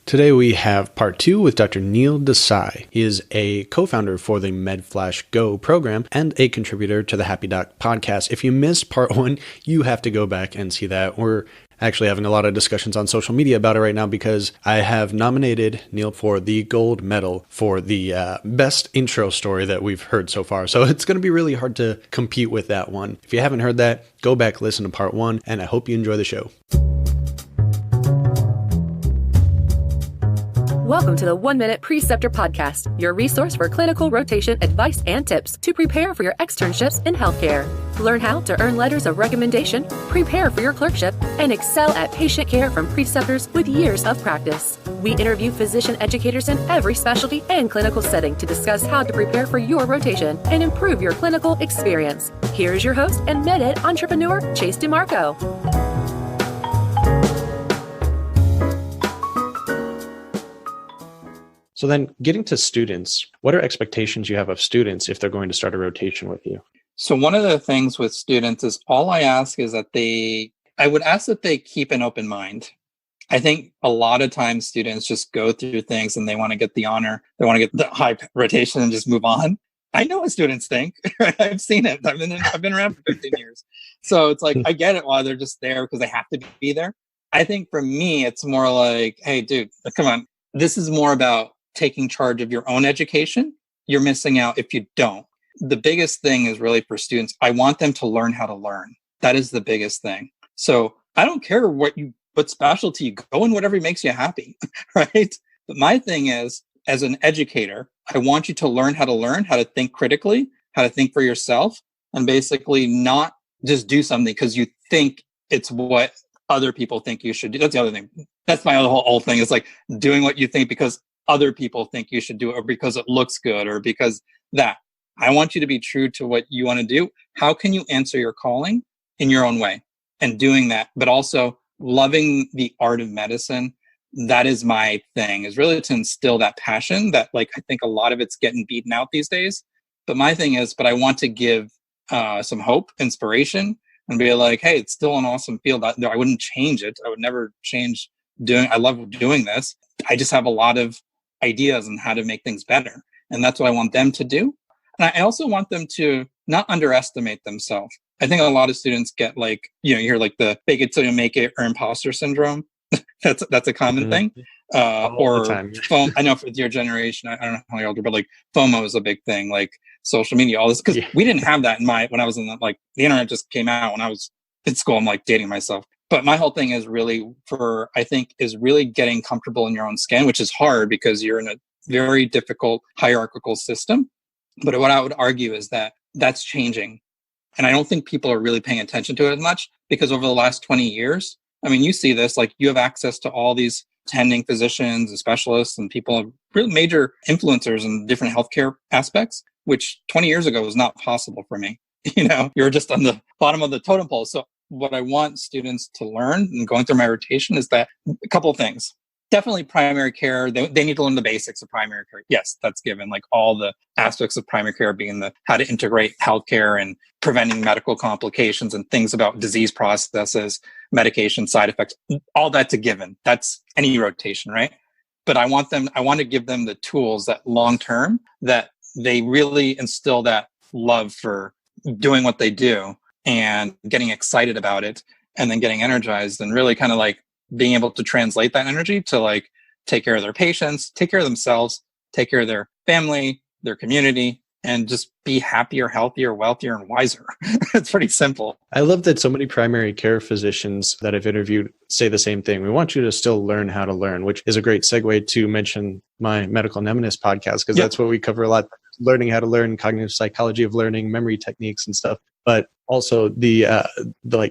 Today we have part 2 with Dr. Neel Desai. He is a co-founder for the MedFlash Go program and a contributor to the Happy Doc podcast. If you missed part 1, you have to go back and see that. We're actually having a lot of discussions on social media about it right now because I have nominated Neel for the gold medal for the best intro story that we've heard so far. So it's going to be really hard to compete with that one. If you haven't heard that, go back, listen to part 1, and I hope you enjoy the show. Welcome to the 1 Minute Preceptor Podcast, your resource for clinical rotation advice and tips to prepare for your externships in healthcare. Learn how to earn letters of recommendation, prepare for your clerkship, and excel at patient care from preceptors with years of practice. We interview physician educators in every specialty and clinical setting to discuss how to prepare for your rotation and improve your clinical experience. Here is your host and MedEd entrepreneur, Chase DeMarco. So then getting to students, what are expectations you have of students if they're going to start a rotation with you? So one of the things with students is all I ask is that I would ask that they keep an open mind. I think a lot of times students just go through things and they want to get the honor. They want to get the high rotation and just move on. I know what students think. I've seen it. I've been around for 15 years. So it's like, I get it why they're just there because they have to be there. I think for me, it's more like, hey, dude, come on. This is more about taking charge of your own education. You're missing out if you don't. The biggest thing is really for students, I want them to learn how to learn. That is the biggest thing. So I don't care what specialty you go in, whatever makes you happy, right? But my thing is, as an educator, I want you to learn how to think critically, how to think for yourself, and basically not just do something because you think it's what other people think you should do. That's the other thing. That's my whole thing. It's like doing what you think because other people think you should do it or because it looks good or because that. I want you to be true to what you want to do. How can you answer your calling in your own way and doing that, but also loving the art of medicine? That is my thing, is really to instill that passion that I think a lot of it's getting beaten out these days. But my thing is, I want to give some hope, inspiration, and be like, hey, it's still an awesome field. I wouldn't change it. I would never change I love doing this. I just have a lot of ideas on how to make things better. And that's what I want them to do. And I also want them to not underestimate themselves. I think a lot of students get you hear the fake it till you make it or imposter syndrome. That's a common thing. Or FOMO. I know for your generation, I don't know how you're older, but FOMO is a big thing, social media, all this. Because we didn't have that when I was in the internet just came out when I was in school. I'm dating myself. But my whole thing is really really getting comfortable in your own skin, which is hard because you're in a very difficult hierarchical system. But what I would argue is that that's changing. And I don't think people are really paying attention to it as much because over the last 20 years, you see this, you have access to all these attending physicians and specialists and people, really major influencers in different healthcare aspects, which 20 years ago was not possible for me. You're just on the bottom of the totem pole. So what I want students to learn and going through my rotation is that a couple of things. Definitely primary care. They need to learn the basics of primary care. Yes, that's given. All the aspects of primary care being how to integrate healthcare and preventing medical complications and things about disease processes, medication, side effects, all that's a given. That's any rotation, right? But I want to give them the tools that long-term that they really instill that love for doing what they do and getting excited about it and then getting energized and really kind of being able to translate that energy to take care of their patients, take care of themselves, take care of their family, their community, and just be happier, healthier, wealthier, and wiser. It's pretty simple. I love that so many primary care physicians that I've interviewed say the same thing. We want you to still learn how to learn, which is a great segue to mention my Medical Nemesis podcast, because that's what we cover a lot. Learning how to learn, cognitive psychology of learning, memory techniques and stuff. But also the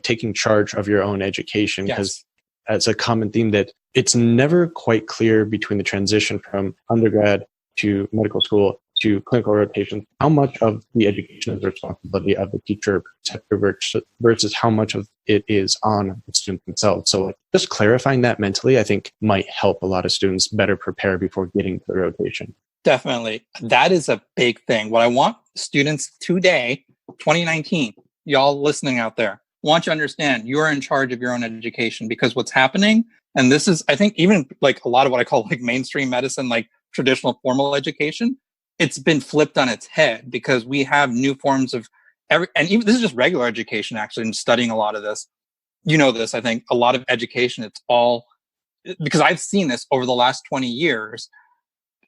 taking charge of your own education, because that's a common theme that it's never quite clear between the transition from undergrad to medical school to clinical rotation, how much of the education is the responsibility of the teacher or preceptor versus how much of it is on the students themselves. So just clarifying that mentally, I think might help a lot of students better prepare before getting to the rotation. Definitely. That is a big thing. What I want students today, 2019, y'all listening out there, want you to understand you're in charge of your own education, because what's happening, and this is, I think, even like a lot of what I call like mainstream medicine, like traditional formal education, it's been flipped on its head because we have new forms of and even this is just regular education, actually, and studying a lot of this. You know this, I think, a lot of education, it's all, because I've seen this over the last 20 years,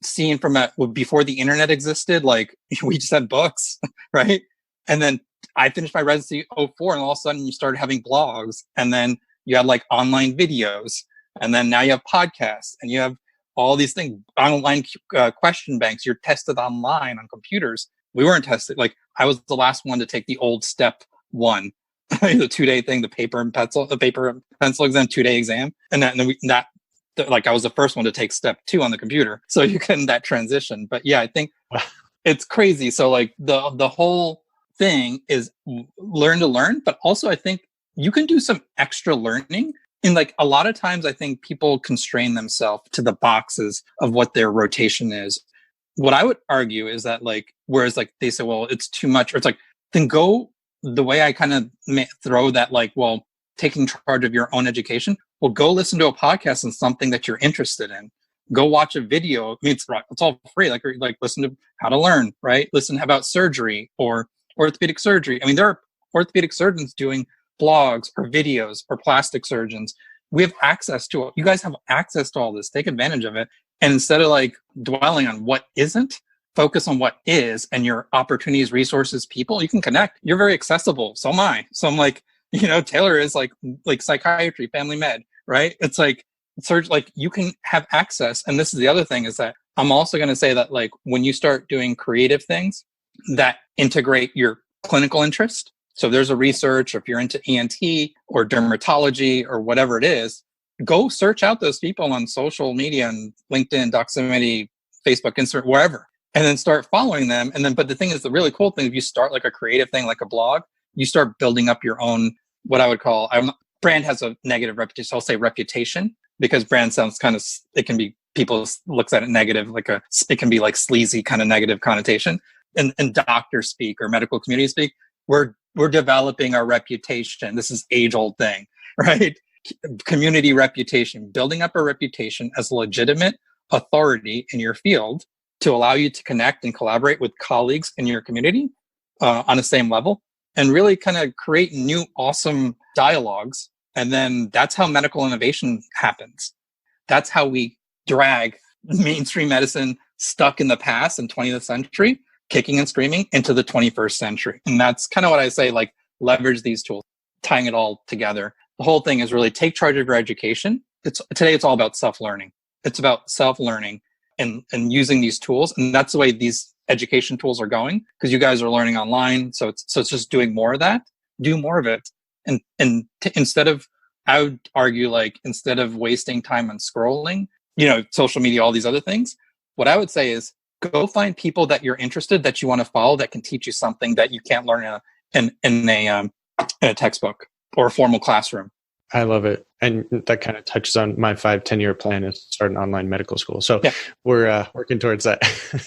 seeing from before the internet existed, like we just had books, right? And then I finished my residency '04, and all of a sudden you started having blogs, and then you had like online videos, and then now you have podcasts, and you have all these things, online question banks. You're tested online on computers. We weren't tested. Like I was the last one to take the old step 1, the 2-day thing, the paper and pencil exam, 2-day exam, and like I was the first one to take step 2 on the computer. So you can that transition. But yeah, I think it's crazy. So like the whole thing is learn to learn, but also I think you can do some extra learning. And like a lot of times I think people constrain themselves to the boxes of what their rotation is. What I would argue is that like, whereas like they say, well, it's too much, or it's like, then go the way I kind of throw that, like, well, taking charge of your own education. Well, go listen to a podcast on something that you're interested in. Go watch a video. I mean, it's all free. Like listen to how to learn, right? Listen about surgery or orthopedic surgery. I mean, there are orthopedic surgeons doing blogs or videos, or plastic surgeons. We have access to it. You guys have access to all this. Take advantage of it. And instead of like dwelling on what isn't, focus on what is, and your opportunities, resources, people. You can connect. You're very accessible. So am I. So I'm like, tailor is like psychiatry, family med, right? It's like search, like you can have access. And this is the other thing, is that I'm also going to say that like when you start doing creative things that integrate your clinical interest. So there's a research, or if you're into ENT or dermatology or whatever it is, go search out those people on social media and LinkedIn, Doximity, Facebook, Instagram, wherever, and then start following them. And then, but the thing is, the really cool thing, if you start like a creative thing, like a blog, you start building up your own, what I would call, brand has a negative reputation. So I'll say reputation, because brand sounds kind of, it can be, people looks at it negative, it can be like sleazy kind of negative connotation. And doctor speak or medical community speak, we're developing our reputation. This is age-old thing, right? Community reputation, building up a reputation as a legitimate authority in your field to allow you to connect and collaborate with colleagues in your community on the same level, and really kind of create new, awesome dialogues. And then that's how medical innovation happens. That's how we drag mainstream medicine stuck in the past in 20th century, kicking and screaming, into the 21st century. And that's kind of what I say, like leverage these tools, tying it all together. The whole thing is really take charge of your education. Today it's all about self-learning. It's about self-learning and using these tools. And that's the way these education tools are going, because you guys are learning online. So it's just doing more of that, do more of it. And instead of, I would argue, like, instead of wasting time on scrolling, social media, all these other things, what I would say is go find people that you're interested, that you want to follow, that can teach you something that you can't learn in a textbook or a formal classroom. I love it. And that kind of touches on my 5-10 year plan is to start an online medical school. So yeah, we're working towards that.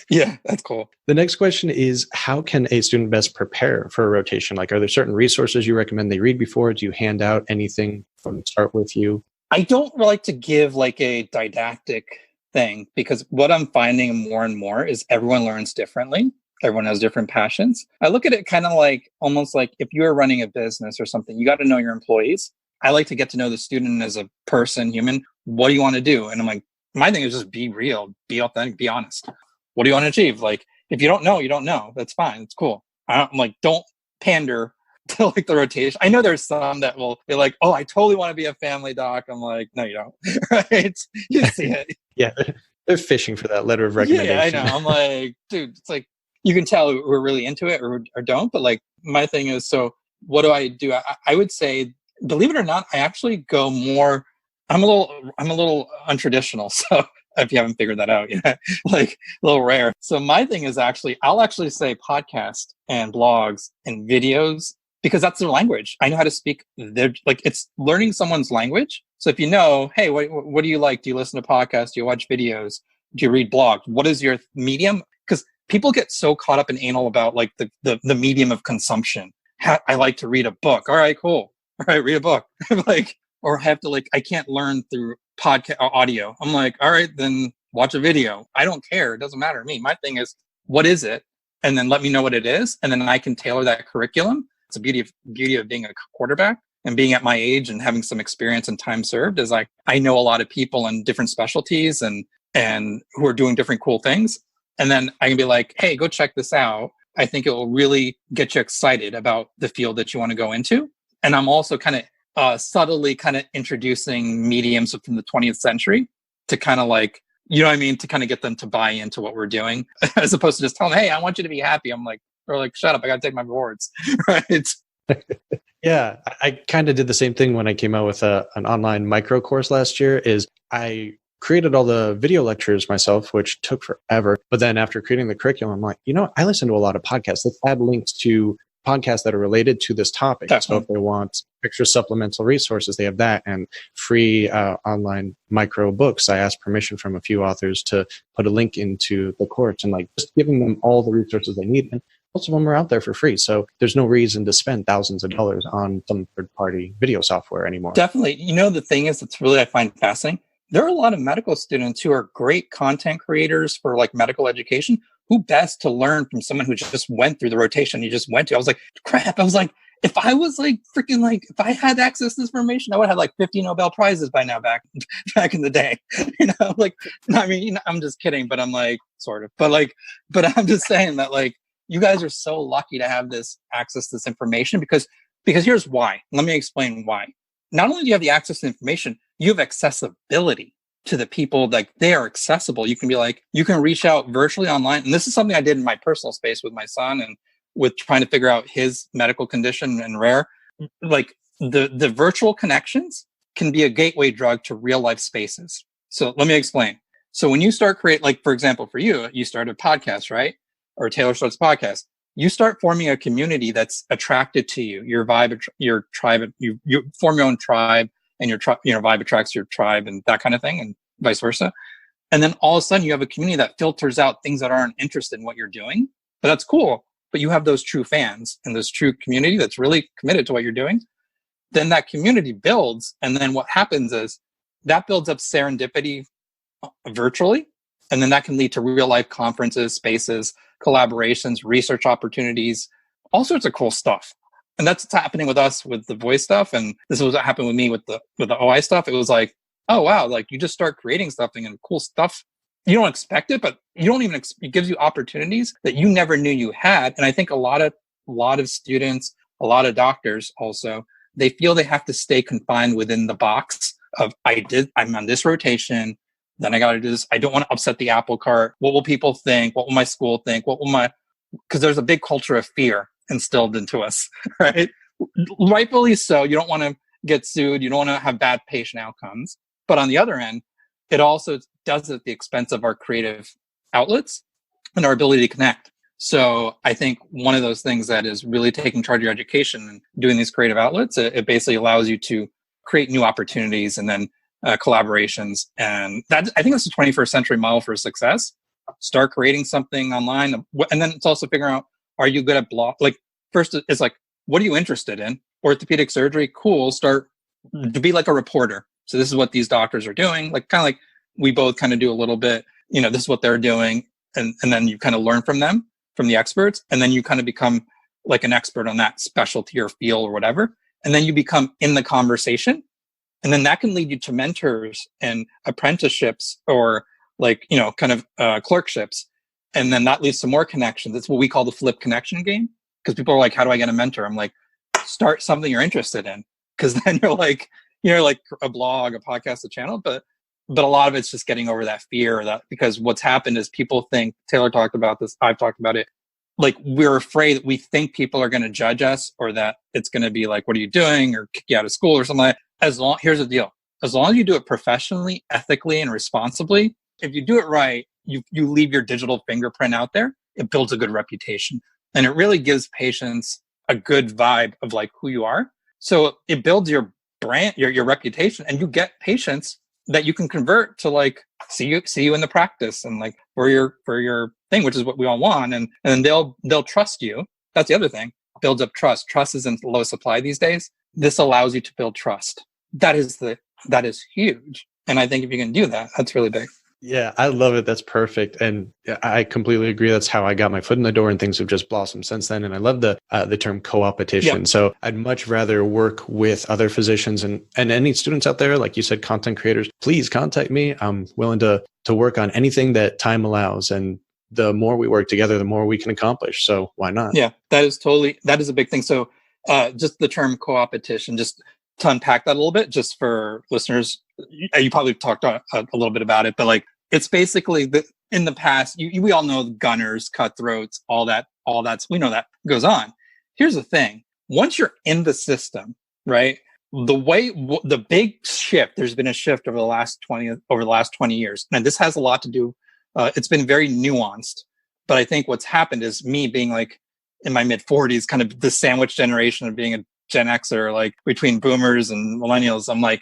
Yeah, that's cool. The next question is, how can a student best prepare for a rotation? Like, are there certain resources you recommend they read before? Do you hand out anything from Start With You? I don't like to give like a didactic thing, because what I'm finding more and more is everyone learns differently. Everyone has different passions. I look at it kind of like, almost like if you're running a business or something, you got to know your employees. I like to get to know the student as a person, human. What do you want to do? And I'm like, my thing is just be real, be authentic, be honest. What do you want to achieve? Like, if you don't know, you don't know. That's fine. It's cool. I'm like, don't pander to like the rotation. I know there's some that will be like, oh, I totally want to be a family doc. I'm like, no, you don't. Right? You see it. Yeah. They're fishing for that letter of recommendation. Yeah, I know. I'm like, dude, it's like, you can tell we're really into it or don't. But like, my thing is, so what do I do? I would say, believe it or not, I actually go more, I'm a little untraditional. So if you haven't figured that out yet, like a little rare. So my thing is I'll actually say podcast and blogs and videos, because that's their language. I know how to speak. They're like, it's learning someone's language. So if you know, hey, what do you like? Do you listen to podcasts? Do you watch videos? Do you read blogs? What is your medium? Because people get so caught up in anal about like the medium of consumption. I like to read a book. All right, cool. right? Read a book. Like, or have to like, I can't learn through podcast or audio. I'm like, all right, then watch a video. I don't care. It doesn't matter to me. My thing is, what is it? And then let me know what it is. And then I can tailor that curriculum. It's the beauty of being a quarterback and being at my age and having some experience and time served is like, I know a lot of people in different specialties and who are doing different cool things. And then I can be like, hey, go check this out. I think it will really get you excited about the field that you want to go into. And I'm also kind of subtly kind of introducing mediums from the 20th century to kind of like, you know what I mean? To kind of get them to buy into what we're doing, as opposed to just telling them, hey, I want you to be happy. I'm like, or like, shut up, I got to take my rewards, right? Yeah, I kind of did the same thing when I came out with an online micro course last year. Is I created all the video lectures myself, which took forever. But then after creating the curriculum, I'm like, I listen to a lot of podcasts. Let's add links to podcasts that are related to this topic. Definitely. So if they want extra supplemental resources, they have that, and free online micro books. I asked permission from a few authors to put a link into the course and like just giving them all the resources they need. And most of them are out there for free. So there's no reason to spend thousands of dollars on some third-party video software anymore. Definitely. The thing is, it's really, I find fascinating. There are a lot of medical students who are great content creators for like medical education. Who best to learn from someone who just went through the rotation you just went to? I was like, crap. I was like, if I was like freaking like, if I had access to this information, I would have like 50 Nobel Prizes by now back in the day. Like, I mean, I'm just kidding, but I'm like, sort of, but I'm just saying that like, you guys are so lucky to have this access to this information because here's why. Let me explain why. Not only do you have the access to information, you have accessibility to the people, like they are accessible. You can be like, you can reach out virtually online. And this is something I did in my personal space with my son and with trying to figure out his medical condition and rare. Like the virtual connections can be a gateway drug to real life spaces. So let me explain. So when you start like, for example, for you, you start a podcast, right? Or Taylor starts a podcast. You start forming a community that's attracted to you, your vibe, your tribe, you form your own tribe. And your vibe attracts your tribe and that kind of thing and vice versa. And then all of a sudden you have a community that filters out things that aren't interested in what you're doing. But that's cool. But you have those true fans and this true community that's really committed to what you're doing. Then that community builds. And then what happens is that builds up serendipity virtually. And then that can lead to real life conferences, spaces, collaborations, research opportunities, all sorts of cool stuff. And that's what's happening with us with the voice stuff. And this is what happened with me with the OI stuff. It was like, oh, wow, like you just start creating something and cool stuff. You don't expect it, but you don't even, it gives you opportunities that you never knew you had. And I think a lot of students, a lot of doctors also, they feel they have to stay confined within the box of I'm on this rotation. Then I got to do this. I don't want to upset the apple cart. What will people think? What will my school think? Because there's a big culture of fear instilled into us, right? Rightfully so. You don't want to get sued. You don't want to have bad patient outcomes. But on the other end, it also does it at the expense of our creative outlets and our ability to connect. So I think one of those things that is really taking charge of your education and doing these creative outlets, it basically allows you to create new opportunities and then collaborations. And that, I think that's the 21st century model for success. Start creating something online. And then it's also figuring out, are you good at blog? Like first it's like, what are you interested in? Orthopedic surgery, cool. Start to be like a reporter. So this is what these doctors are doing. Like kind of like we both kind of do a little bit, this is what they're doing. And then you kind of learn from them, from the experts. And then you kind of become like an expert on that specialty or field or whatever. And then you become in the conversation. And then that can lead you to mentors and apprenticeships or like, kind of clerkships. And then that leads to more connections. It's what we call the flip connection game. Because people are like, how do I get a mentor? I'm like, start something you're interested in. Because then you're like a blog, a podcast, a channel. But a lot of it's just getting over that fear because what's happened is people think, Taylor talked about this, I've talked about it. Like we're afraid that we think people are going to judge us or that it's going to be like, what are you doing? Or kick you out of school or something like that. Here's the deal. As long as you do it professionally, ethically, and responsibly, if you do it right, you leave your digital fingerprint out there, it builds a good reputation. And it really gives patients a good vibe of like who you are. So it builds your brand, your reputation, and you get patients that you can convert to like see you in the practice and like for your thing, which is what we all want. And then they'll trust you. That's the other thing. Builds up trust. Trust is in low supply these days. This allows you to build trust. That is huge. And I think if you can do that, that's really big. Yeah, I love it. That's perfect. And I completely agree. That's how I got my foot in the door, and things have just blossomed since then. And I love the term co-op petition. Yeah. So I'd much rather work with other physicians and any students out there, like you said, content creators, please contact me. I'm willing to work on anything that time allows. And the more we work together, the more we can accomplish. So why not? Yeah, that is a big thing. So just the term co-op petition, just to unpack that a little bit, just for listeners, you probably talked a little bit about it, but like, it's basically in the past, we all know gunners, cutthroats, all that, we know that goes on. Here's the thing. Once you're in the system, right? The big shift, there's been a shift over the last 20 years. And this has a lot to do, it's been very nuanced, but I think what's happened is me being like in my mid 40s, kind of the sandwich generation of being a Gen Xer, like between boomers and millennials. I'm like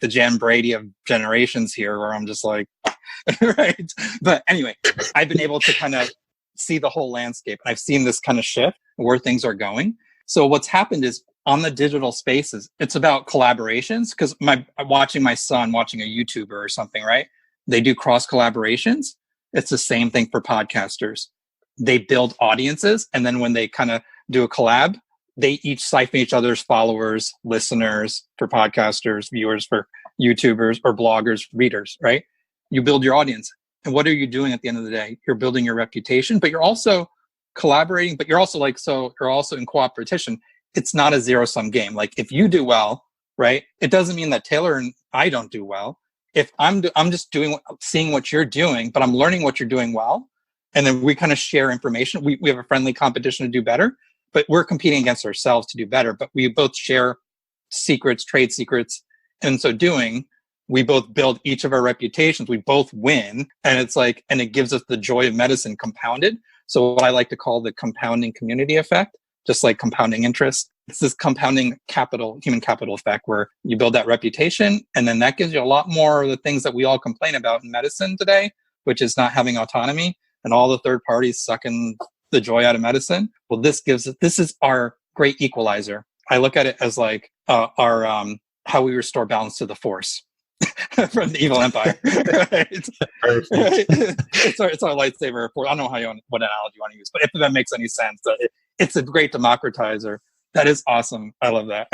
the Jan Brady of generations here, where I'm just like, right. But anyway, I've been able to kind of see the whole landscape. I've seen this kind of shift where things are going. So what's happened is on the digital spaces, it's about collaborations, because watching my son watching a YouTuber or something, right? They do cross collaborations. It's the same thing for podcasters. They build audiences, and then when they kind of do a collab, they each siphon each other's followers, listeners for podcasters, viewers for YouTubers or bloggers, readers, right? You build your audience. And what are you doing at the end of the day? You're building your reputation, but you're also collaborating, but you're also in cooperation. It's not a zero-sum game. Like if you do well, right? It doesn't mean that Taylor and I don't do well. If I'm just seeing what you're doing, but I'm learning what you're doing well. And then we kind of share information. We have a friendly competition to do better. But we're competing against ourselves to do better. But we both share secrets, trade secrets. And in so doing, we both build each of our reputations. We both win. And it's like, and it gives us the joy of medicine compounded. So what I like to call the compounding community effect, just like compounding interest. It's this compounding human capital effect, where you build that reputation. And then that gives you a lot more of the things that we all complain about in medicine today, which is not having autonomy and all the third parties sucking the joy out of medicine. Well, this is our great equalizer. I look at it as like our how we restore balance to the force from the evil empire. Right? It's our lightsaber. I don't know what analogy you want to use, but if that makes any sense, it's a great democratizer. That is awesome. I love that.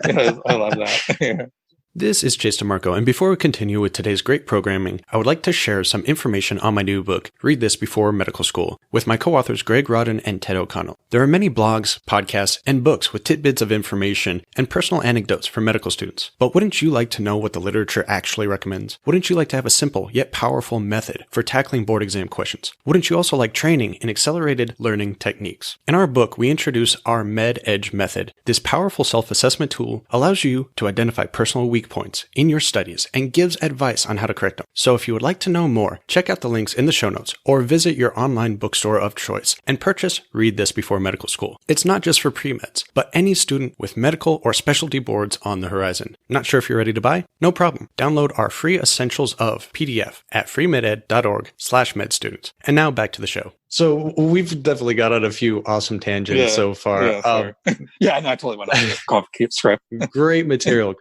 I love that. This is Chase DeMarco, and before we continue with today's great programming, I would like to share some information on my new book, Read This Before Medical School, with my co-authors Greg Rodden and Ted O'Connell. There are many blogs, podcasts, and books with tidbits of information and personal anecdotes for medical students. But wouldn't you like to know what the literature actually recommends? Wouldn't you like to have a simple yet powerful method for tackling board exam questions? Wouldn't you also like training in accelerated learning techniques? In our book, we introduce our Med Edge method. This powerful self-assessment tool allows you to identify personal weak points in your studies and gives advice on how to correct them. So if you would like to know more, check out the links in the show notes or visit your online bookstore of choice and purchase Read This Before Medical School. It's not just for pre-meds, but any student with medical or specialty boards on the horizon. Not sure if you're ready to buy? No problem. Download our free Essentials of PDF at freemeded.org/medstudents. And now back to the show. So we've definitely got on a few awesome tangents so far. I totally went off the script. Great material.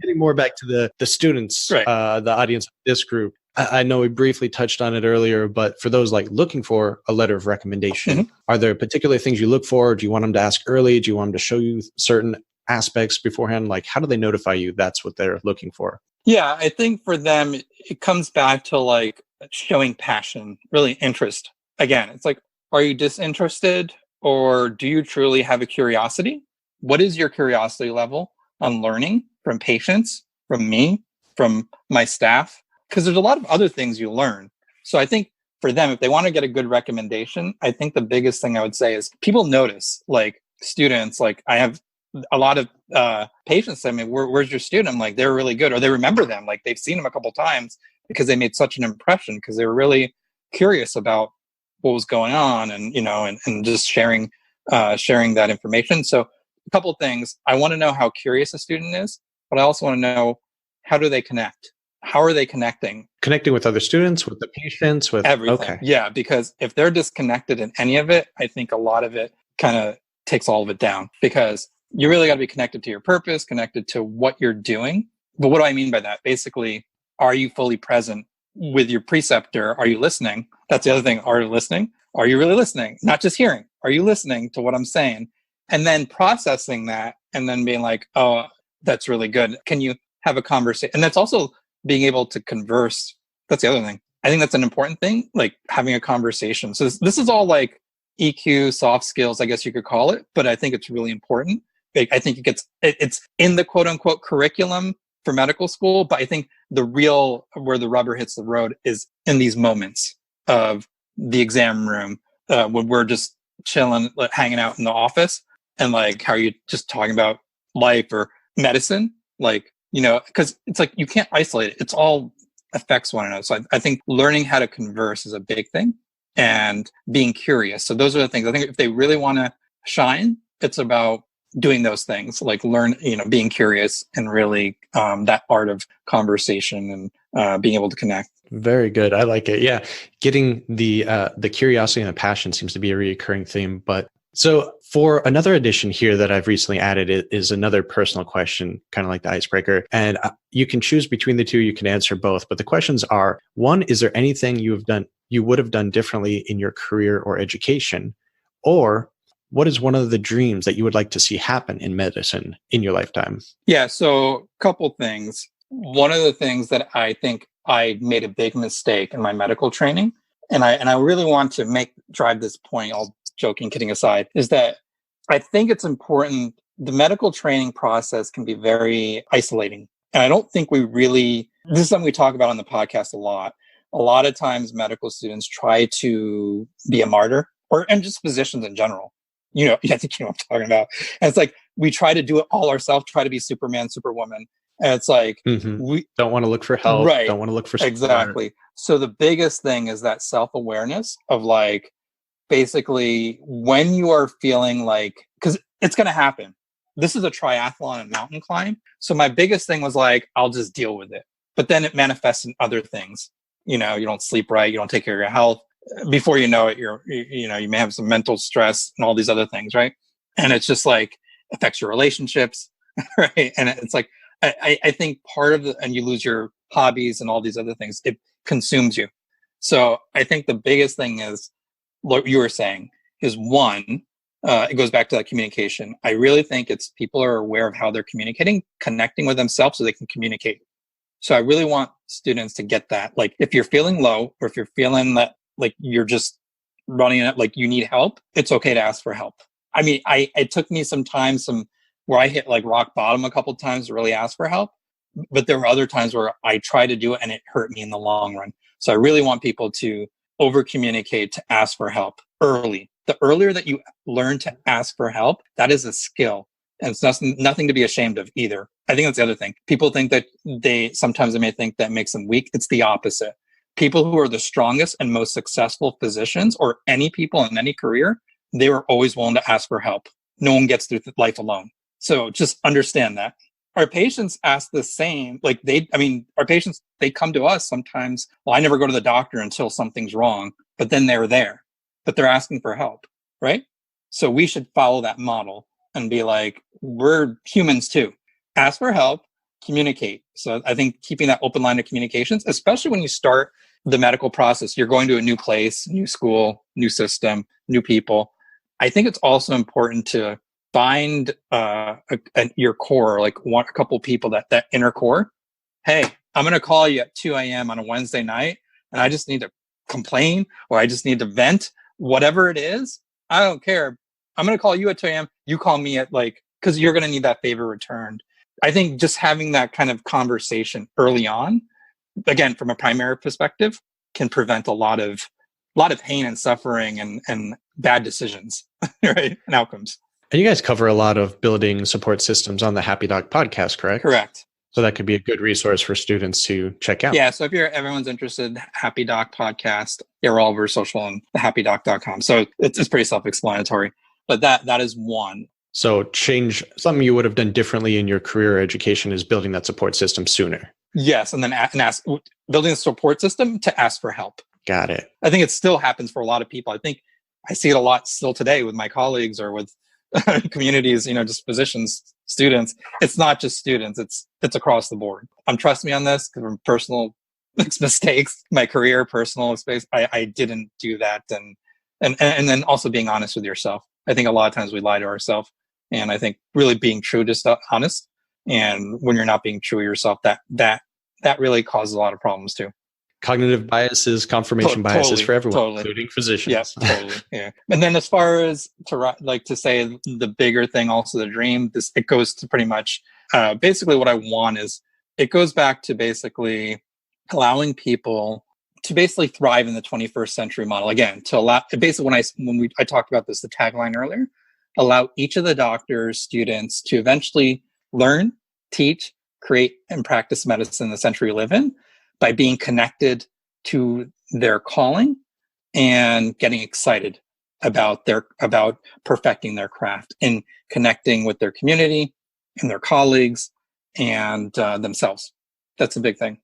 Getting more back to the students, right. The audience of this group. I know we briefly touched on it earlier, but for those like looking for a letter of recommendation, are there particular things you look for? Do you want them to ask early? Do you want them to show you certain aspects beforehand? Like, how do they notify you that's what they're looking for? Yeah, I think for them, it comes back to like showing passion, really interest. Again, it's like, are you disinterested, or do you truly have a curiosity? What is your curiosity level on learning from patients, from me, from my staff? Because there's a lot of other things you learn. So I think for them, if they want to get a good recommendation, I think the biggest thing I would say is people notice, like students, like I have a lot of patients say, where's your student? I'm like, they're really good. Or they remember them, like they've seen them a couple times because they made such an impression, because they were really curious about what was going on, and and just sharing that information. So a couple of things. I want to know how curious a student is, but I also want to know, how do they connect? How are they connecting? Connecting with other students, with the patients, with everything. Okay. Yeah, because if they're disconnected in any of it, I think a lot of it kind of takes all of it down, because You really got to be connected to your purpose, connected to what you're doing. But what do I mean by that? Basically, are you fully present with your preceptor? Are you listening? That's the other thing. Are you listening? Are you really listening? Not just hearing. Are you listening to what I'm saying? And then processing that and then being like, oh, that's really good. Can you have a conversation? And that's also being able to converse. That's the other thing. I think that's an important thing, like having a conversation. So this is all like EQ, soft skills, I guess you could call it, but I think it's really important. I think it's in the quote unquote curriculum for medical school, but I think the real where the rubber hits the road is in these moments of the exam room when we're just chilling, like, hanging out in the office, and like how are you just talking about life or medicine, like, you know, because it's like you can't isolate it. It's all affects one another. So I think learning how to converse is a big thing, and being curious. So those are the things I think if they really want to shine, it's about doing those things, like being curious and really that art of conversation and being able to connect. Very good. I like it. Yeah. Getting the curiosity and the passion seems to be a recurring theme. But so for another addition here that I've recently added is another personal question, kind of like the icebreaker. And you can choose between the two. You can answer both. But the questions are, one, is there anything you would have done differently in your career or education? Or what is one of the dreams that you would like to see happen in medicine in your lifetime? Yeah. So a couple things. One of the things that I think I made a big mistake in my medical training, and I really want to drive this point, all joking, kidding aside, is that I think it's important. The medical training process can be very isolating. And I don't think this is something we talk about on the podcast a lot. A lot of times medical students try to be a martyr, and just physicians in general. You know, I think you know what I'm talking about. And it's like, we try to do it all ourselves, try to be Superman, Superwoman. And it's like, we don't want to look for help. Right. Don't want to look for support. Exactly. So the biggest thing is that self-awareness of like, basically when you are feeling like, because it's going to happen. This is a triathlon and mountain climb. So my biggest thing was like, I'll just deal with it. But then it manifests in other things. You know, you don't sleep right. You don't take care of your health. Before you know it, you may have some mental stress and all these other things, right? And it's just like affects your relationships, right? And it's like I think part of and you lose your hobbies and all these other things. It consumes you. So I think the biggest thing is what you were saying is one. It goes back to that communication. I really think it's people are aware of how they're communicating, connecting with themselves so they can communicate. So I really want students to get that. Like if you're feeling low, or if you're feeling that like you're just running it, like you need help, it's okay to ask for help. I mean, it took me some time, where I hit like rock bottom a couple of times to really ask for help. But there were other times where I tried to do it and it hurt me in the long run. So I really want people to over communicate, to ask for help early. The earlier that you learn to ask for help, that is a skill. And it's nothing to be ashamed of either. I think that's the other thing. People think that sometimes they may think that makes them weak. It's the opposite. People who are the strongest and most successful physicians, or any people in any career, they were always willing to ask for help. No one gets through life alone. So just understand that. Our patients ask the same. Like our patients, they come to us sometimes. Well, I never go to the doctor until something's wrong, but then they're there, but they're asking for help, right? So we should follow that model and be like, we're humans too. Ask for help, communicate. So I think keeping that open line of communications, especially when you start the medical process, you're going to a new place, new school, new system, new people. I think it's also important to find your core, like a couple people that inner core. Hey, I'm going to call you at 2 a.m. on a Wednesday night, and I just need to complain, or I just need to vent, whatever it is. I don't care. I'm going to call you at 2 a.m. You call me at because you're going to need that favor returned. I think just having that kind of conversation early on, again, from a primary perspective, can prevent a lot of pain and suffering and bad decisions, right? And outcomes. And you guys cover a lot of building support systems on the Happy Doc podcast, correct? Correct. So that could be a good resource for students to check out. Yeah. So if everyone's interested, Happy Doc podcast, we're all over social on thehappydoc.com. So it's pretty self-explanatory, but that is one. So change something you would have done differently in your career or education is building that support system sooner. Yes. And then ask, building a support system to ask for help. Got it. I think it still happens for a lot of people. I think I see it a lot still today with my colleagues or with communities, just physicians, students. It's not just students. It's across the board. Trust me on this, because from personal mistakes, my career, personal space, I didn't do that. And then also being honest with yourself. I think a lot of times we lie to ourselves. And I think really being true to honest. And when you're not being true to yourself, that really causes a lot of problems too. Cognitive biases, confirmation biases for everyone, including physicians. Yes, totally. Yeah. And then as far as to say the bigger thing, also the dream, it goes to pretty much basically what I want is it goes back to basically allowing people to basically thrive in the 21st century model. Again, to allow basically when I talked about this, the tagline earlier, allow each of the doctors, students to eventually learn, teach, create, and practice medicine in the century we live in by being connected to their calling and getting excited about perfecting their craft and connecting with their community and their colleagues and themselves. That's a big thing.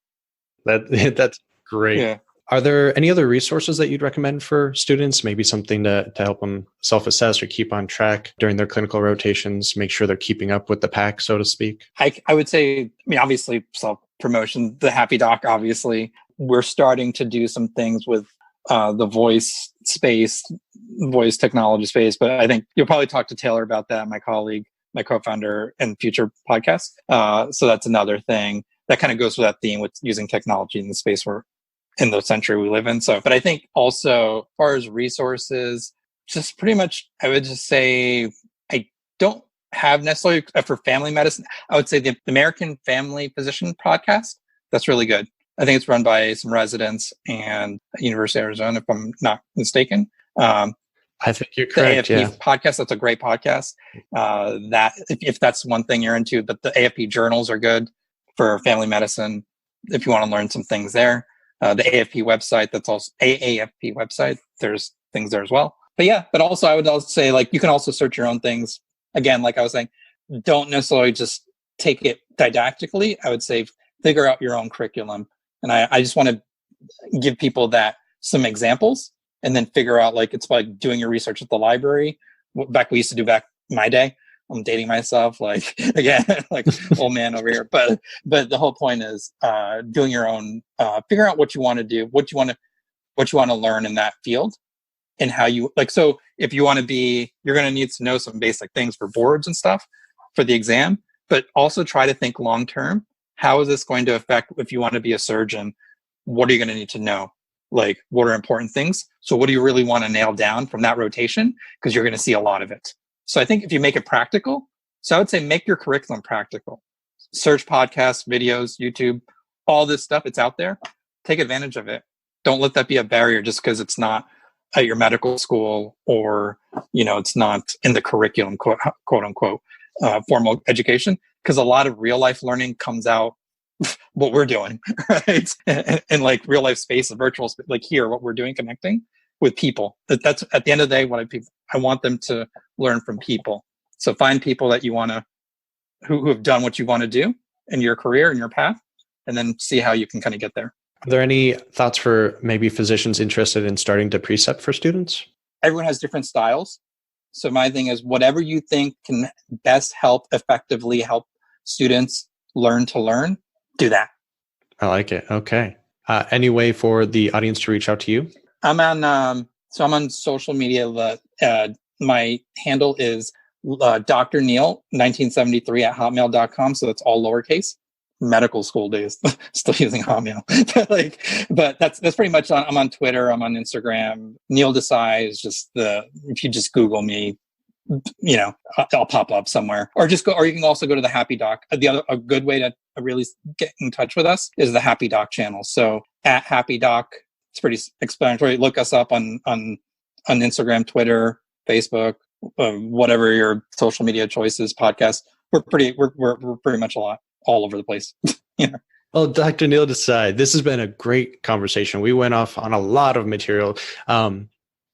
That's great. Yeah. Are there any other resources that you'd recommend for students? Maybe something to help them self-assess or keep on track during their clinical rotations, make sure they're keeping up with the pack, so to speak? I would say, obviously self-promotion, the Happy Doc, obviously. We're starting to do some things with the voice technology space, but I think you'll probably talk to Taylor about that, my colleague, my co-founder, and future podcast. So that's another thing that kind of goes with that theme with using technology in the space in the century we live in. So, but I think also as far as resources, just pretty much, I would just say, I don't have necessarily for family medicine. I would say the American Family Physician podcast. That's really good. I think it's run by some residents and University of Arizona, if I'm not mistaken. I think you're correct. The AFP podcast, that's a great podcast. That if that's one thing you're into, but the AFP journals are good for family medicine if you want to learn some things there. The AFP website, that's also AAFP website. There's things there as well. But also I would also say, you can also search your own things. Again, like I was saying, don't necessarily just take it didactically. I would say figure out your own curriculum. And I just want to give people some examples and then figure out, it's like doing your research at the library. Back we used to do back in my day. I'm dating myself, again, old man over here. But the whole point is doing your own, figure out what you want to do, what you want to learn in that field, and how you So if you want to you're going to need to know some basic things for boards and stuff for the exam, but also try to think long term. How is this going to affect if you want to be a surgeon? What are you going to need to know? What are important things? So what do you really want to nail down from that rotation? Because you're going to see a lot of it. So I think if you make it practical, so I would say make your curriculum practical. Search podcasts, videos, YouTube, all this stuff, it's out there. Take advantage of it. Don't let that be a barrier just because it's not at your medical school or, it's not in the curriculum, quote unquote, formal education. Because a lot of real life learning comes out what we're doing, right? And real life space, a virtual space, here, what we're doing, connecting with people. That's at the end of the day, I want them to learn from people. So find people that you want to, who have done what you want to do in your career and your path, and then see how you can kind of get there. Are there any thoughts for maybe physicians interested in starting to precept for students? Everyone has different styles. So my thing is whatever you think can best effectively help students learn to learn, do that. I like it. Okay. Any way for the audience to reach out to you? I'm on social media. My handle is Dr. Neel 1973 at hotmail.com. So that's all lowercase. Medical school days, still using Hotmail. but that's pretty much I'm on Twitter. I'm on Instagram. Neel Desai is just if you just Google me, I'll pop up somewhere, or you can also go to the Happy Doc. A good way to really get in touch with us is the Happy Doc channel. So at Happy Doc, it's pretty explanatory. Look us up on Instagram, Twitter, Facebook, whatever your social media choices, podcast. We're pretty much all over the place. Well, Dr. Neel Desai, this has been a great conversation. We went off on a lot of material.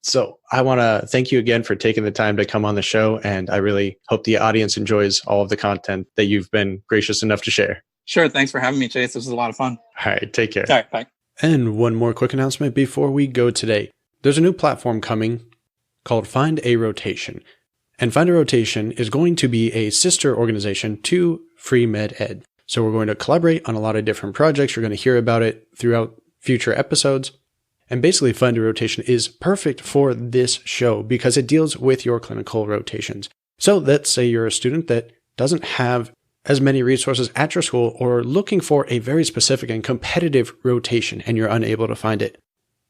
So I want to thank you again for taking the time to come on the show. And I really hope the audience enjoys all of the content that you've been gracious enough to share. Sure. Thanks for having me, Chase. This was a lot of fun. All right. Take care. All right. Bye. And one more quick announcement before we go today. There's a new platform coming called Find a Rotation. And Find a Rotation is going to be a sister organization to Free Med Ed. So we're going to collaborate on a lot of different projects. You're going to hear about it throughout future episodes. And basically, Find a Rotation is perfect for this show because it deals with your clinical rotations. So let's say you're a student that doesn't have as many resources at your school or looking for a very specific and competitive rotation and you're unable to find it.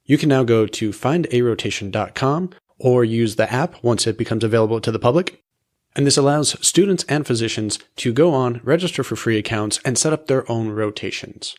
You can now go to findarotation.com or use the app once it becomes available to the public. And this allows students and physicians to go on, register for free accounts, and set up their own rotations.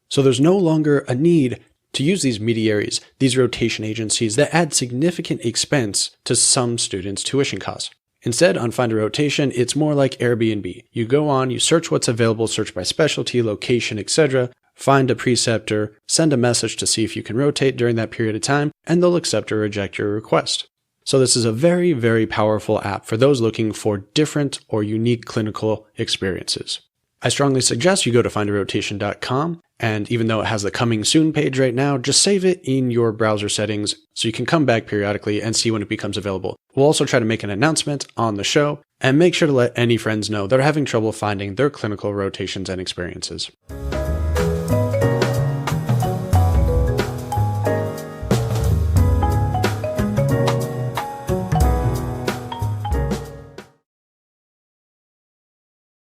So there's no longer a need to use these mediaries, these rotation agencies that add significant expense to some students' tuition costs. Instead, on Find a Rotation, it's more like Airbnb. You go on, you search what's available, search by specialty, location, etc., find a preceptor, send a message to see if you can rotate during that period of time, and they'll accept or reject your request. So this is a very, very powerful app for those looking for different or unique clinical experiences. I strongly suggest you go to findarotation.com, and even though it has the coming soon page right now, just save it in your browser settings so you can come back periodically and see when it becomes available. We'll also try to make an announcement on the show and make sure to let any friends know that are having trouble finding their clinical rotations and experiences.